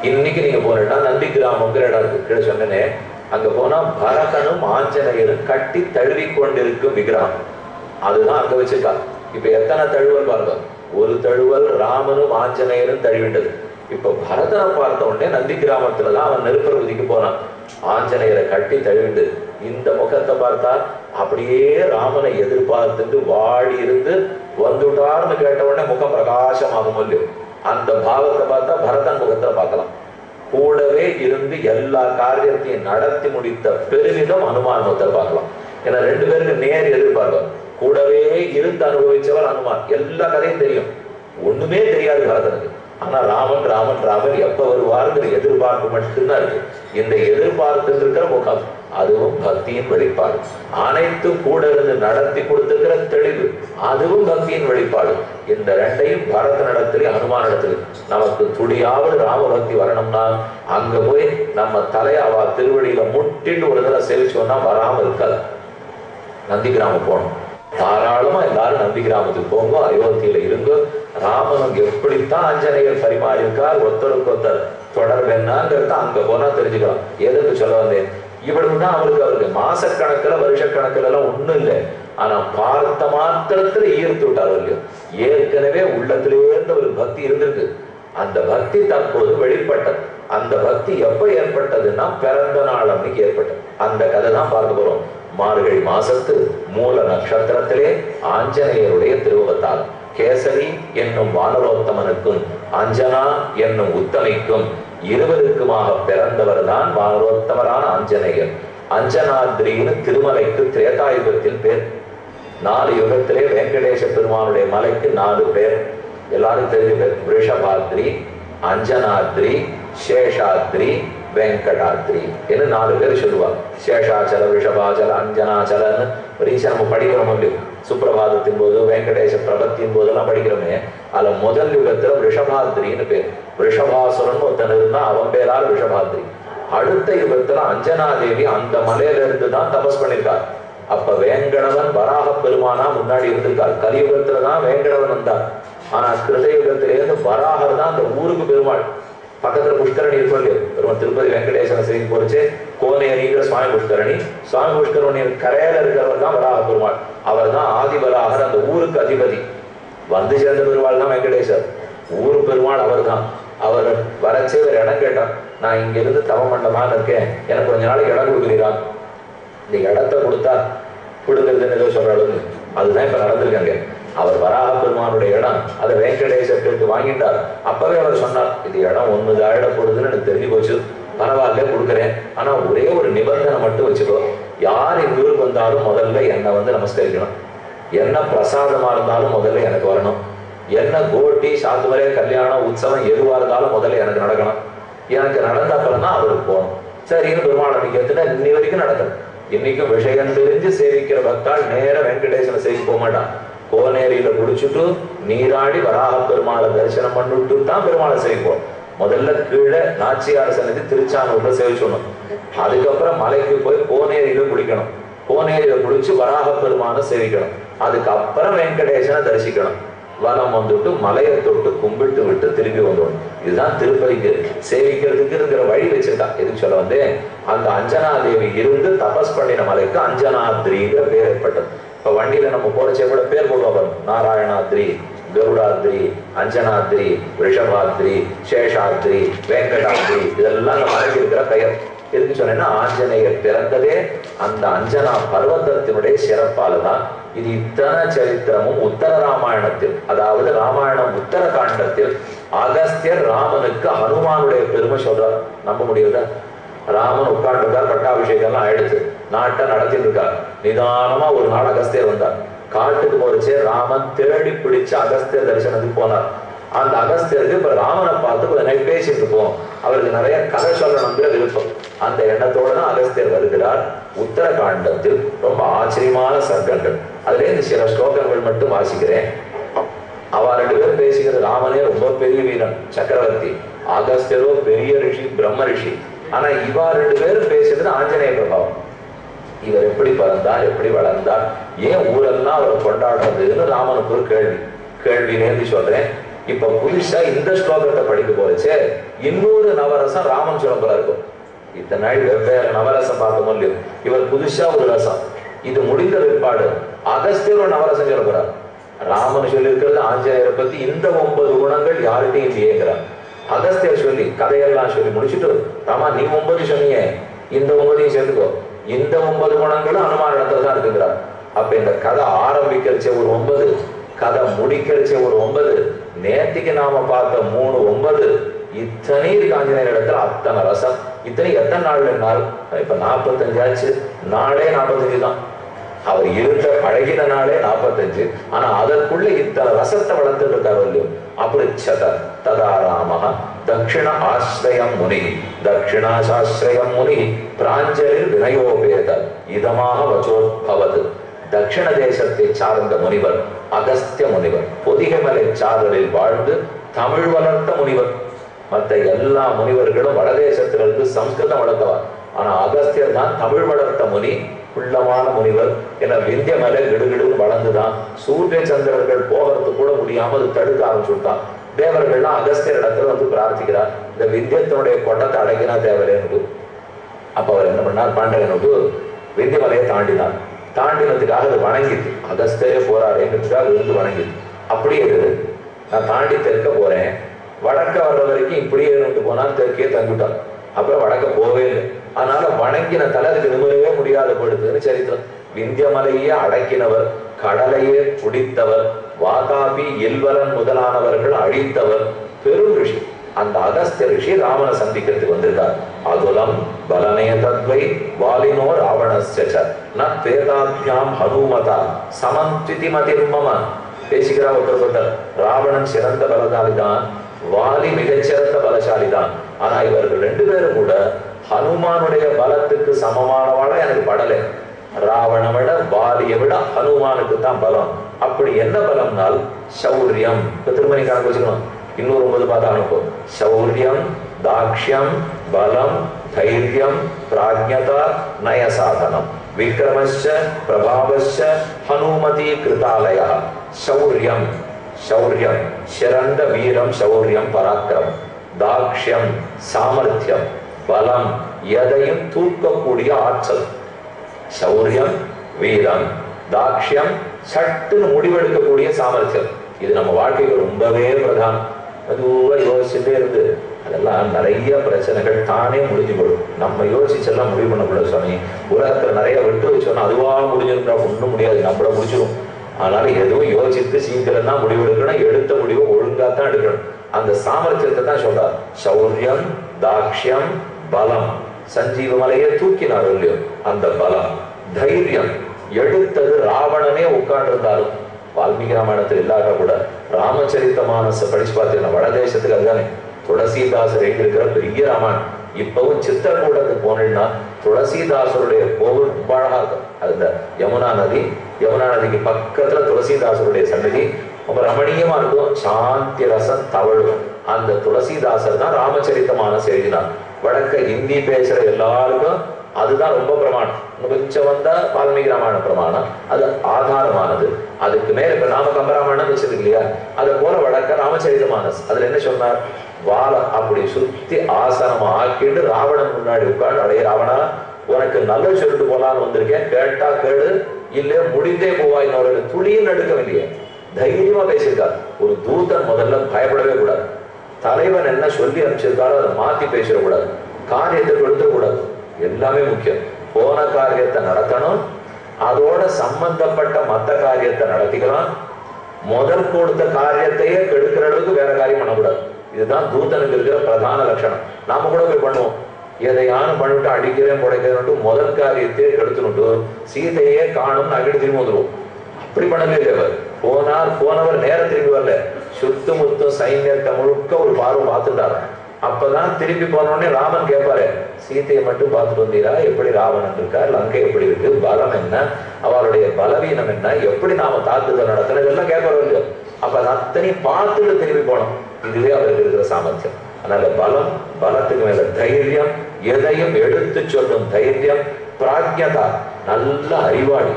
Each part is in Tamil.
இன்னைக்கு நீங்க போனா நந்தி கிராமங்கிற இடம் இருக்கு, கீழே சொன்னனே, அங்க போனா பரதனும் ஆஞ்சநேயரும் கட்டி தழுவி கொண்டிருக்கும் விக்கிரகம் அதுதான் அங்க வச்சிருக்கா. இப்ப எத்தனை தழுவல் பாருங்க, ஒரு தழுவல் ராமனும் ஆஞ்சநேயரும் தழுவிட்டது. இப்ப பரதனை பார்த்த உடனே நந்தி கிராமத்துலதான் அவன் நெருப்பகுதிக்கு போனான், ஆஞ்சநேயரை கட்டி தழுவிட்டு. இந்த முகத்தை பார்த்தா அப்படியே ராமனை எதிர்பார்த்துட்டு வாடி இருந்து வந்துட்டார்னு கேட்ட உடனே முகம் பிரகாசமாகும் இல்லையோ, அந்த பாவத்தை பார்த்தா பரதன் முகத்தை பார்க்கலாம். கூடவே இருந்து எல்லா காரியத்தையும் நடத்தி முடித்த பெருமிதம் அனுமான் முகத்தை பார்க்கலாம். ஏன்னா ரெண்டு பேருக்கு நேர் எதிர்பார்க்கும். கூடவே இருந்து அனுபவிச்சவர் அனுமான், எல்லா கதையும் தெரியும், ஒண்ணுமே தெரியாது பரதனுக்கு. ஆனா ராமன் ராமன் ராமன் எப்ப வருவாருங்கிற எதிர்பார்ப்பு மட்டும்தான் இருக்கு. இந்த எதிர்பார்த்து இருக்கிற முகம் அதுவும் பக்தியின் வெளிப்பாடு. அனைத்தும் கூட இருந்து நடத்தி கொடுத்திருக்கிற தெளிவு அதுவும் பக்தியின் வெளிப்பாடு. இந்த ரெண்டையும் பரத நடத்திலே அனுமான இடத்துல நமக்கு துடியாவது ராமபக்தி வரணும்னா அங்க போய் நம்ம தலையாவா திருவடியில முட்டிட்டு ஒரு தடவை சேவிச்சோம்னா வராம இருக்காது. நந்தி கிராமம் போகணும், தாராளமா எல்லாரும் நந்தி கிராமத்துக்கு போங்க, அயோத்தியில இருங்க. ராமனும் எப்படித்தான் ஆஞ்சநேயர் பரிமாறி இருக்கார், ஒருத்தருக்கு ஒருத்தர் தொடர்பு என்னங்கிறத அங்க போனா தெரிஞ்சுக்கலாம். எதுக்கு சொல்ல வந்தேன், இவ்வளவுதான் அவருக்கு மாசக்கணக்கில் வருஷக்கணக்கில் எல்லாம் ஒண்ணும் இல்லை. ஆனா பார்த்த மாத்திரத்துல ஈர்த்து விட்டார் இல்லையோ, ஏற்கனவே உள்ளத்திலேருந்து ஒரு பக்தி இருந்திருக்கு. அந்த பக்தி தற்போது வெளிப்பட்டது. அந்த பக்தி எப்ப ஏற்பட்டதுன்னா பிறந்த நாள் அன்னைக்கு ஏற்பட்டது. அந்த கதை தான் பார்க்க போறோம். மார்கழி மாசத்து மூல நட்சத்திரத்திலே ஆஞ்சநேயருடைய திருவவதாரம். கேசரி என்னும் வானரோத்தமனுக்கும் அஞ்சனா என்னும் உத்தமைக்கும் இருவருக்குமாக பிறந்தவர் தான் வானரோத்தமரான ஆஞ்சநேயர். அஞ்சனாத்ரின்னு திருமலைக்கு திரேதாயுகத்தில் பேர். 4 யுகத்திலே வெங்கடேச பெருமானுடைய மலைக்கு 4 பேர், எல்லாரும் தெரிஞ்ச பேர். ரிஷபாத்ரி, அஞ்சனாத்ரி, சேஷாத்ரி, வெங்கடாத்ரி என்று 4 பேர் சொல்லுவார். சேஷாச்சல, ரிஷபாச்சல, அஞ்சனாச்சலன்னு ரீசன் நம்ம படிக்கிறோம் இல்லையோ, சுப்பிரபாதத்தின் போது வெங்கடேச பிரபத்தின் போதெல்லாம் படிக்கிறோமே. அதுல முதல் யுகத்துல ரிஷபாத்ரின்னு பேர். ரிஷபாசுரன் ஒருத்தன் இருந்தா அவன் பேரால் ரிஷபாத்ரி. அடுத்த யுகத்துல அஞ்சனாதேவி அந்த மலையில இருந்து தான் தபஸ் பண்ணிருக்கார். அப்ப வேங்கடவன் வராக பெருமானா முன்னாடி இருந்திருக்கார். கலியுகத்துலதான் வேங்கடவன் வந்தார். ஆனா கிருதயுகத்திலேருந்து வராகர் தான் அந்த ஊருக்கு பெருமாள். பக்கத்துல புஷ்கரணி இருக்கும் இல்லையோ, பெருமாள் திருப்பதி வெங்கடேசன செய்தி போச்சு கோனேரிங்கிற சுவாமி புஷ்கரணி. சுவாமி புஷ்கரணியின் கரையில இருக்கிறவர் தான் வராக பெருமாள். அவர் தான் ஆதிவராகர், அந்த ஊருக்கு அதிபதி. வந்து சேர்ந்த பெருமாள் தான் வெங்கடேசர், ஊரு பெருமாள் அவர் தான். அவர் வரச்சே ஒரு இடம் கேட்டான், நான் இங்க இருந்து தவம் பண்ணலான்னு இருக்கேன், எனக்கு கொஞ்ச நாளைக்கு இடம் கொடுக்குறீரான். இந்த இடத்த கொடுத்தா கொடுக்குறதுன்னு ஏதோ சொல்றாளுங்க, அதுதான் இப்ப நடந்திருக்காங்க. அவர் வராக பெருமானுடைய இடம், அதை வெங்கடேசருக்கு வாங்கிட்டார். அப்பவே அவர் சொன்னார், இது இடம் ஒண்ணுதான் இடம் போடுதுன்னு எனக்கு தெரிஞ்சு போச்சு, பரவாயில்ல கொடுக்குறேன், ஆனா ஒரே ஒரு நிபந்தனை மட்டும் வச்சுக்கோ, யார் எங்க ஊருக்கு வந்தாலும் முதல்ல என்னை வந்து நமஸ்கரிக்கணும், என்ன பிரசாதமா இருந்தாலும் முதல்ல எனக்கு வரணும், என்ன கோட்டி சாத்துவரே கல்யாணம் உற்சவம் எதுவா இருந்தாலும் முதல்ல எனக்கு நடக்கணும், எனக்கு நடந்த அப்புறம் தான் அவருக்கு போகணும். சரின்னு பெருமாள் அன்னைக்கு எடுத்துட்டா இன்னி வரைக்கும் நடக்கணும். இன்னைக்கும் விஷயம் தெரிஞ்சு சேவிக்கிற பக்தால் நேர வெங்கடேசனை சேவிக்க போக மாட்டான். கோனேரியில குடிச்சுட்டு நீராடி வராக பெருமாளை தரிசனம் பண்ணிட்டு தான் பெருமாளை சேவிப்போம். முதல்ல கீழே நாச்சியார் சன்னதி திருச்சானூர்ல சேவிச்சணும். அதுக்கப்புறம் மலைக்கு போய் கோனேரியில குளிக்கணும். கோனேரியில குளிச்சு வராக பெருமானை சேவிக்கணும். அதுக்கப்புறம் வெங்கடேசனை தரிசிக்கணும். வனம் வந்துட்டு மலையை தொட்டு கும்பிட்டு விட்டு திரும்பி வந்துடும். இதுதான் திருப்பதிக்கு சேவிக்கிறதுக்கு இருக்கிற வழி வச்சிருக்கா. எதுக்கு சொல்ல வந்து, அந்த அஞ்சனாதேவி இருந்து தபஸ் பண்ணின மலைக்கு அஞ்சனாத்ரிங்கிற பேர் ஏற்பட்டது. இப்ப வண்டியில நம்ம போறச்சே கூட பேர் போடுவோம், நாராயணாத்ரி, கருடாத்ரி, அஞ்சனாத்ரி, ரிஷபாத்ரி, சேஷாத்ரி, வெங்கடாத்ரி, இதெல்லாம் நம்ம மலைக்கு இருக்கிற பெயர். எதுக்கு சொன்னேன்னா, ஆஞ்சநேயர் பிறந்ததே அந்த அஞ்சனா பர்வதத்தினுடைய சிறப்பால தான். இது இத்தனை சரித்திரமும் உத்தர ராமாயணத்தில், அதாவது ராமாயணம் உத்தர காண்டத்தில் அகஸ்தியர் ராமனுக்கு ஹனுமானுடைய பெருமை சொல்றார். நம்ப முடியுதா? ராமன் உட்கார்ந்துருக்கார், பட்டாபிஷேகம்லாம் ஆயிடுச்சு, நாட்டை நடத்திட்டு இருக்கார். நிதானமா ஒரு நாள் அகஸ்தியர் வந்தார். காட்டுக்கு போறச்சே ராமன் தேடி பிடிச்சு அகஸ்தியர் தரிசனத்துக்கு போனார். அந்த அகஸ்தியருக்கு இப்ப ராமனை பார்த்து கொஞ்சம் பேசிட்டு இருப்போம், அவருக்கு நிறைய கதை சொல்லணுங்கிற விருப்பம். அந்த எண்ணத்தோட தான் அகஸ்தியர் வருகிறார். உத்தர காண்டத்தில் ரொம்ப ஆச்சரியமான சர்க்கங்கள், அதுல இந்த சில ஸ்லோகங்கள் மட்டும் வாசிக்கிறேன். அவ 2 பேரும் பேசிக்கிற, ராமனே ரொம்ப பெரிய வீரன் சக்கரவர்த்தி, அகஸ்தியரோ பெரிய ரிஷி பிரம்ம ரிஷி. ஆனா இவா 2 பேரும் பேசுறது ஆஞ்சநேய பிரபாவம். இவர் எப்படி பிறந்தார், எப்படி வளர்ந்தார், ஏன் ஊரெல்லாம் அவர் கொண்டாடுறதுன்னு ராமனுக்கு ஒரு கேள்வி நேர்ந்து சொல்றேன். இப்ப புதுசா இந்த ஸ்லோகத்தை படிக்க போச்சே இன்னொரு நவரசம் ராமன் சொல்ல போல இருக்கும். இத்தனை நாள் வெவ்வேறு நவரசம் பார்த்தோம் இல்லையோ, இவர் புதுசா ஒரு ரசம். இது முடிந்த பிற்பாடு அகஸ்தியர் ஒரு நவரசம் சொல்ல போறார். ராமன் சொல்லி இருக்கிறது ஆஞ்சநேயரை பத்தி இந்த 9 குணங்கள் யார்கிட்டையும் இல்லையேங்கிறார். அகஸ்தியர் சொல்லி கதையெல்லாம் சொல்லி முடிச்சுட்டு, ராமா நீ 9 சொன்னீங்க, இந்த 9ஐயும் சேர்த்துக்கோ, இந்த 9 குணங்களும் அனுமான இடத்துல தான் இருக்குங்கிறார். அப்ப இந்த கதை ஆரம்பிக்கிறச்சே ஒரு 9, கதை முடிக்கிறச்சே ஒரு 9, நேத்திக்கு நாம பார்த்த 3 9, இத்தனை ஆஞ்சநேயர் இடத்துல அத்தனை ரசம். இத்தனை எத்தனை நாள் என்னால் இப்ப 45 ஆச்சு, நாளே 45 தான். அவர் இருந்த பழகின நாளே 45. ஆனா அதற்குள்ள இத்தனை ரசத்தை வளர்த்துட்டு இருக்காரு இல்லையோ. அப்படி ததா ராம தட்சிண ஆசிரயம் முனி தட்சிணாசாஸ்திரயம் முனி பிராஞ்சலில் வினயோபேத இதமாக வச்சோத்பவது. தட்சிண தேசத்தை சார்ந்த முனிவர் அகஸ்திய முனிவர், பொதிகைமலை சாரலில் வாழ்ந்து தமிழ் வளர்த்த முனிவர். மற்ற எல்லா முனிவர்களும் வடதேசத்திலிருந்து சம்ஸ்கிருதம் வளர்த்தவர். ஆனா அகஸ்தியர் தான் தமிழ் வளர்த்த முனி, உள்ளமான முனிவர். என விந்திய மலை கிடுகிடுன்னு வளர்ந்துதான் சூரிய சந்திரர்கள் போகிறது கூட முடியாம அது தடுக்க ஆரம்பிச்சுட்டான். தேவர்கள்லாம் அகஸ்தியர் இடத்துல வந்து பிரார்த்திக்கிறார், இந்த விந்தியத்தினுடைய கொட்டத்தை அடைக்கினா தேவரேன்னு. அப்ப அவர் என்ன பண்ணார், பாண்டகனுக்கு விந்திய மலையை தாண்டினார். தாண்டினதுக்காக அது வணங்கிது, அகஸ்தியரே போராடுங்கிறதுக்காக இருந்து வணங்கிது. அப்படியே இருக்குது, நான் தாண்டி தெற்க போறேன், வடக்க வர்ற வரைக்கும் இப்படியே இருந்து போனா தெற்கே தங்கிட்டான். அப்புறம் வடக்க போவே இல்லை. அதனால வணங்கின தலை அதுக்கு நிமிரவே முடியாத படுத்துன்னு சரித்திரம். விந்திய மலையே அடக்கினவர், கடலையே குடித்தவர், வாதாபி இல்வலன் முதலானவர்கள் அழித்தவர் பெரும் ரிஷி. அந்த அகஸ்திய ரிஷி ராமனை சந்திக்கிறதுக்கு வந்திருக்கார். அதுலம் பலனே தத்வை வாலினோ ராவணஸ்ய நேதாத்யாம் ஹனுமதா சமந்த்விதி மதிர்மம. பேசிக்கிறா ஒருத்தர், ராவணன் சிறந்த பலசாலிதான், வாலி மிகச்சிறந்த பலசாலிதான். ஆனா இவர்கள் 2 பேரும் கூட ஹனுமானுடைய பலத்துக்கு சமமானவாட எனக்கு படலை. ராவணை விட வாலியை விட ஹனுமானுக்கு தான் பலம். அப்படி என்ன பலம்னால் சௌரியம். திருமணி கணக்கு வச்சுக்கணும், இன்னொரு 9 பார்த்தா அனுப்பும். சௌரியம், தாக்ஷ்யம், பலம், தைரியம், பிராஜ்ஞதா, நயசாதனம், விக்ரமஸ்ச பிரபாவஸ்ச ஹனுமதி கிருதாலய. சௌரியம், சௌரியம் சிறந்த வீரம், சௌரியம் பராக்கிரம். தாக்ஷ்யம் சாமர்த்தியம், பலம் எதையும் தூக்கக்கூடிய ஆற்றல். சௌரியம் வீரம், தாக்ஷ்யம் சட்டுன்னு முடிவெடுக்கக்கூடிய சாமர்த்தியம். இது நம்ம வாழ்க்கைக்கு ரொம்பவே பிரதானம். அதுவா யோசிச்சுட்டே இருந்து அதெல்லாம் நிறைய பிரச்சனைகள் தானே முடிஞ்சு போடும். நம்ம யோசிச்செல்லாம் முடிவு பண்ணக்கூடாது சுவாமி. உலகத்துல நிறைய விட்டு வச்சோன்னா அதுவா முடிஞ்சிருந்தா ஒன்றும் முடியாது, நம்மள முடிச்சிடும். அதனால எதுவும் யோசித்து சீக்கிரம் தான் முடிவெடுக்கணும், எடுத்த முடிவை ஒழுங்காத்தான் எடுக்கணும். அந்த சாமர்த்தியத்தை தான் சொல்றார். சௌரியம், தாக்ஷ்யம், பலம். சஞ்சீவ மலையை தூக்கினார் இல்லையோ அந்த பலம். தைரியம், எடுத்தது ராவணனே உட்கார்ந்திருந்தாலும் வால்மீகி ராமாயணத்தில் இல்லாத கூட ராமச்சரித்த மானச படிச்சு பார்த்தீங்கன்னா வடதேசத்துக்கு அதுதானே துளசிதாசர் எழுதியிருக்கிற பெரிய ராமாயணம். இப்பவும் சித்திரக்கூடத்துக்கு போனீங்கன்னா துளசிதாசருடைய கோவில் ரொம்ப அழகா இருக்கும். அது யமுனா நதி, யமுனா நதிக்கு பக்கத்துல துளசிதாசருடைய சன்னதி ரொம்ப ரமணீயமா இருக்கும். சாந்தி ரசம் தவழும். அந்த துளசிதாசர் தான் ராமச்சரித்த மானசம் எழுதினார். வடக்க ஹிந்தி பேசுற எல்லாருக்கும் அதுதான் ரொம்ப பிரமாணம். கொஞ்சம் வந்தா வால்மீகி ராமாயண பிரமாணம், அது ஆதாரமானது. அதுக்கு மேல இப்ப நாம கம்பராமாயணம் வச்சிருக்கு இல்லையா, அது போல வடக்க ராமச்சரித்த மானஸ். அதுல என்ன சொன்னார், வாழை அப்படி சுத்தி ஆசனமா ஆக்கிட்டு ராவணன் முன்னாடி உட்கார்ந்து, அடைய ராவணா உனக்கு நல்ல சொல்லிட்டு போலான்னு வந்திருக்கேன், கேட்டா கேடு, இல்ல முடிந்தே போவா. இன்னொரு துளியும் நடுக்கவில்லையே, தைரியமா பேசியிருக்கார். ஒரு தூதன் முதல்ல பயப்படவே கூடாது. தலைவன் என்ன சொல்லி அனுப்பிச்சிருக்காரோ அதை மாத்தி பேசிடக்கூடாது, காரியத்தை கொடுத்துடக்கூடாது. எல்லாமே முக்கியம். போன காரியத்தை நடத்தணும், அதோட சம்பந்தப்பட்ட மற்ற காரியத்தை நடத்திக்கலாம். முதல் கொடுத்த காரியத்தையே கெடுக்கிற அளவுக்கு வேற காரியம் பண்ணக்கூடாது. இதுதான் தூதனுக்கு இருக்கிற பிரதான லட்சணம். நாம கூட போய் பண்ணுவோம், எதையானும் பண்ணிட்டு அடிக்கிறேன் புடைக்கிறேன் முதல் காரியத்தை எடுத்துட்டு சீதையே காணும்னு அகிட்டு திரும்பி வந்துடுவோம். அப்படி பண்ணவே இல்லை. போனவர் நேரம் திரும்பி வரல, சுத்து முத்தும் சைன்யத்தை முழுக்க ஒரு பார்வை பார்த்துட்டாரு. அப்பதான் திரும்பி போனோடனே ராமன் கேட்பாரு, சீதையை மட்டும் பார்த்துட்டு வந்தீரா, எப்படி ராவணன் இருக்கார், லங்கை எப்படி இருக்கு, பலம் என்ன, அவருடைய பலவீனம் என்ன, எப்படி நாம தாக்குதல் நடத்தணும், இதெல்லாம் கேட்கறோம் இல்லையோ. அப்ப அது அத்தனையும் பார்த்துட்டு திரும்பி போனோம். இதுவே அவருக்கு இருக்கிற சாமர்த்தியம். அதனால பலம், பலத்துக்கு மேல தைரியம், எதையும் எடுத்து சொல்லும் தைரியம். பிராஜ்ஞதா, நல்ல அறிவாளி.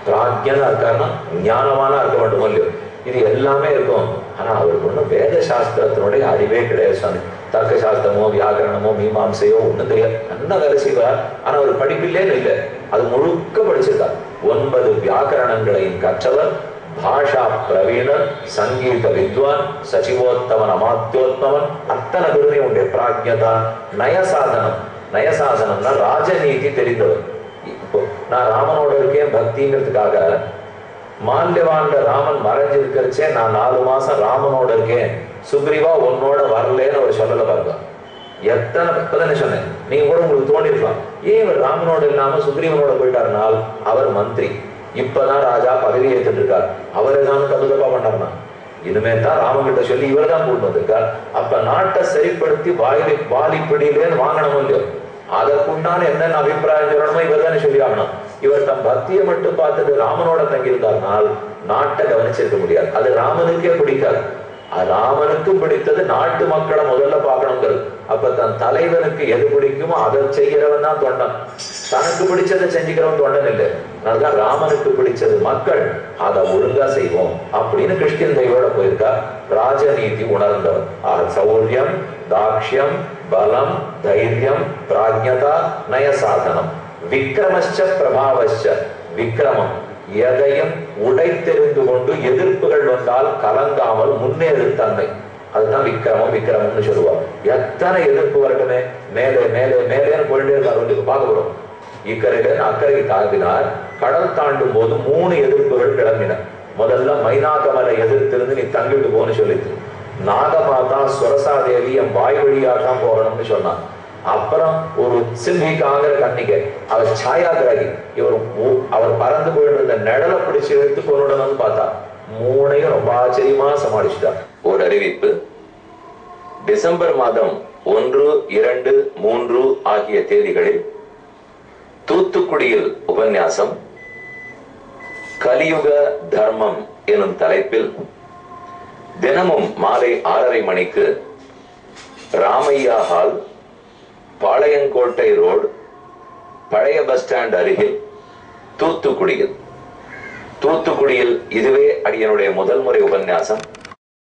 பிராஜ்ஞனா இருக்காருன்னா ஞானமானா இருக்க வேண்டும் இல்லையோ. இது எல்லாமே இருக்கும். ஆனா அவருக்கு ஒண்ணும் வேத சாஸ்திரத்தினுடைய அறிவே கிடையாது சாமி. தர்க்க சாஸ்திரமோ வியாக்கரணமோ மீமாம்சையோ ஒண்ணும் தெரியாது. நல்ல வேலை செய்வார், ஆனா அவர் படிப்பில்லேன்னு இல்லை, அது முழுக்க படிச்சிருக்கார். 9 வியாக்கரணங்களையும் கற்றவர், பாஷா பிரவீணர், சங்கீத வித்வான், சச்சிவோத்தமன், அமாத்தியோத்மவன், அத்தனை பெருமை உண்டு. பிராஜ்யதா, நயசாதனம். நயசாதனம்னா ராஜநீதி தெரிந்தவர். இப்போ நான் ராமனோட இருக்கேன் பக்திங்கிறதுக்காக மால்யவான்ல ராமன் மறைஞ்சிருக்கிறச்சே நான் 4 மாசம் ராமனோட இருக்கேன், சுக்ரீவா உன்னோட வரலன்னு ஒரு சொல்லல பாருங்க. எத்தனை இப்பதானே சொன்னேன், நீங்க கூட உங்களுக்கு தோணிருக்கலாம், ஏன் இவர் ராமனோட இல்லாம சுக்ரீவனோட போயிட்டாருனால் அவர் மந்திரி, இப்பதான் ராஜா பதவி ஏற்றுட்டு இருக்கார், அவர் ஏதாவது தப்பு தப்பா பண்ணார்னா இனிமே தான் ராமகிட்ட சொல்லி இவர் தான் கொண்டு வந்திருக்கார். அப்ப நாட்டை சரிப்படுத்தி வாலிப்பிடியிலேன்னு வாங்கணும் இல்லையோ, அதற்குண்டான என்னென்ன அபிப்பிராயம் சொல்லணுமோ இவர் தானே சொல்லி ஆகணும். இவர் தம் பக்தியை மட்டும் பார்த்துட்டு ராமனோட தங்கியிருந்தார்னால் நாட்டை கவனிச்சிருக்க முடியாது. அது ராமனுக்கே பிடிக்காது. ராமனுக்கு பிடித்தது நாட்டு மக்களை முதல்ல பார்க்கணுங்கிறது. அப்ப தன் தலைவனுக்கு எது பிடிக்குமோ அதை செய்கிறவன் தான் தொண்டன், தனக்கு பிடிச்சதை செஞ்சுக்கிறவன் தொண்டன் இல்லை. அதனால்தான் ராமனுக்கு பிடிச்சது மக்கள், அதை ஒழுங்கா செய்வோம் அப்படின்னு கிருஷ்ணன் தெய்வோட போயிருக்கா. ராஜநீதி உணர்ந்தவன். சௌரியம், தாக்ஷ்யம், பலம், தைரியம், பிராஜ்யதா, நயசாதனம். விக்ரமச்ச பிரபாவச்ச. விக்ரமம், எதையும் உடைத்தெறிந்து கொண்டு எதிர்ப்புகள் வந்தால் கலங்காமல் முன்னேறும் தன்மை, அதுதான் விக்ரமம். விக்ரமம்னு சொல்லுவார். எத்தனை எதிர்ப்பு வரட்டுமே, மேலே மேலே மேலேன்னு போயிட்டே இருக்காரு. பார்க்கப்படும். இக்கரையில அக்கறைக்கு தாண்டினார். கடல் தாண்டும் போது 3 எதிர்ப்புகள் கிளம்பின. முதல்ல மைனாகமலை எதிர்த்திருந்து நீ தங்கிட்டு போன்னு சொல்லிட்டு, நாகமாதா சுரசாதேவி என் வாய் வழியா தான் போகணும்னு சொன்னான். அப்புறம் ஒரு சிம்ஹிகாங்கிற கன்னிகை, அவர் சாயாகிரகி, அவர் பறந்து போயிட்டு இருந்த நிழலை பிடிச்சு எடுத்து கொண்டுடணும்னு பார்த்தா 3ஐயும் ரொம்ப ஆச்சரியமா சமாளிச்சுட்டார். ஒரு அறிவிப்பு: டிசம்பர் மாதம் 1, 2, 3 ஆகிய தேதிகளில் தூத்துக்குடியில் உபன்யாசம் கலியுக தர்மம் எனும் தலைப்பில் தினமும் மாலை 6:30 மணிக்கு ராமையா ஹால், பாளையங்கோட்டை ரோடு, பழைய பஸ் ஸ்டாண்ட் அருகில், தூத்துக்குடியில் இதுவே அடியனுடைய முதல் முறை உபன்யாசம்.